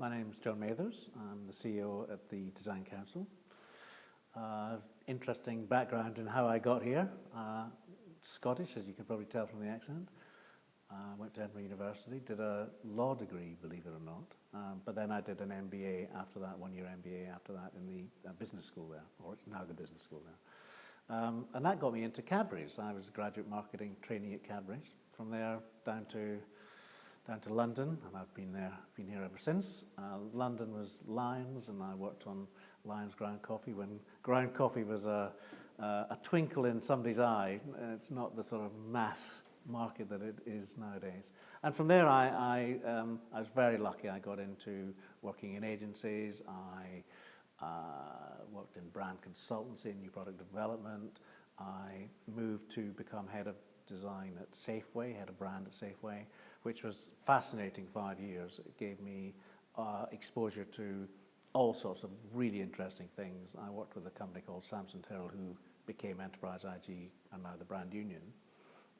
My name's John Mathers. I'm the CEO at the Design Council. Interesting background in how I got here. Scottish, as you can probably tell from the accent. Went to Edinburgh University, did a law degree, believe it or not. But then I did an MBA after that, one-year MBA after that in the business school there, or it's now the business school there. And that got me into Cadbury's. I was a graduate marketing trainee at Cadbury's. From there down to London, and I've been here ever since. London was Lyons, and I worked on Lyons Ground Coffee when ground coffee was a twinkle in somebody's eye. It's not the sort of mass market that it is nowadays. And from there, I was very lucky. I got into working in agencies. I worked in brand consultancy and new product development. I moved to become head of design at Safeway, head of brand at Safeway, which was fascinating 5 years. It gave me exposure to all sorts of really interesting things. I worked with a company called Sampson Tyrell, who became Enterprise IG and now the Brand Union.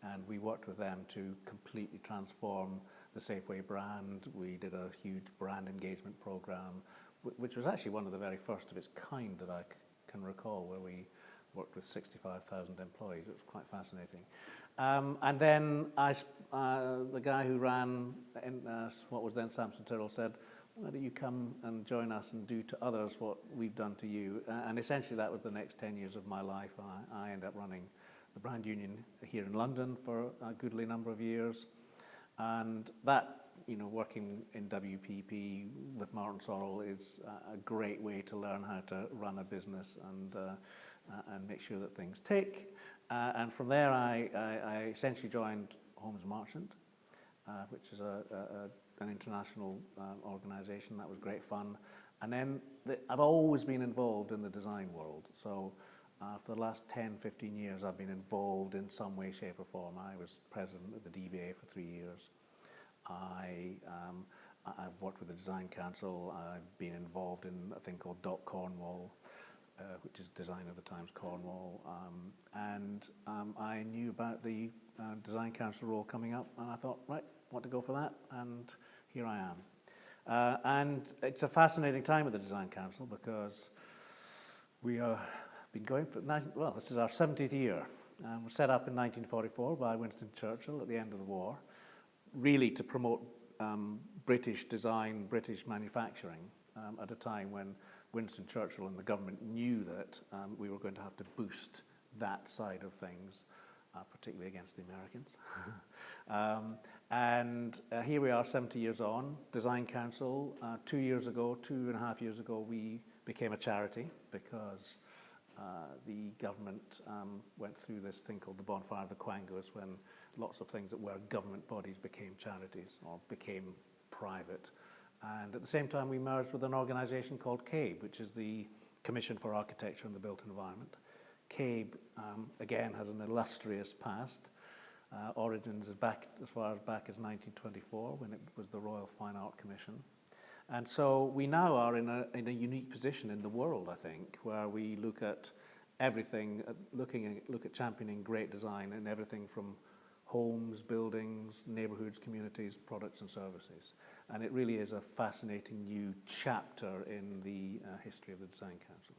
And we worked with them to completely transform the Safeway brand. We did a huge brand engagement program, which was actually one of the very first of its kind that I can recall, where we worked with 65,000 employees. It was quite fascinating. And then the guy who ran what was then Sampson Tyrell said, why don't you come and join us and do to others what we've done to you? And essentially that was the next 10 years of my life. I ended up running the Brand Union here in London for a goodly number of years. And that, working in WPP with Martin Sorrell is a great way to learn how to run a business and make sure that things tick. And from there, I essentially joined Holmes Marchant, which is an international organization. That was great fun. And then I've always been involved in the design world. So for the last 10, 15 years, I've been involved in some way, shape or form. I was president of the DBA for 3 years. I've worked with the Design Council. I've been involved in a thing called DOT Cornwall, which is Design of the Times Cornwall. And I knew about the Design Council role coming up, and I thought, right, want to go for that, and here I am. And it's a fascinating time at the Design Council because we have been going for, this is our 70th year. We're set up in 1944 by Winston Churchill at the end of the war, really to promote British design, British manufacturing at a time when Winston Churchill and the government knew that we were going to have to boost that side of things, particularly against the Americans. And here we are 70 years on, Design Council. 2 years ago, 2.5 years ago, we became a charity because the government went through this thing called the Bonfire of the Quangos, when lots of things that were government bodies became charities or became private. And at the same time, we merged with an organization called CABE, which is the Commission for Architecture and the Built Environment. CABE, again, has an illustrious past. Origins is back as far back as 1924, when it was the Royal Fine Art Commission. And so we now are in a unique position in the world, I think, where we look at everything, look at championing great design in everything from homes, buildings, neighborhoods, communities, products and services. And it really is a fascinating new chapter in the history of the Design Council.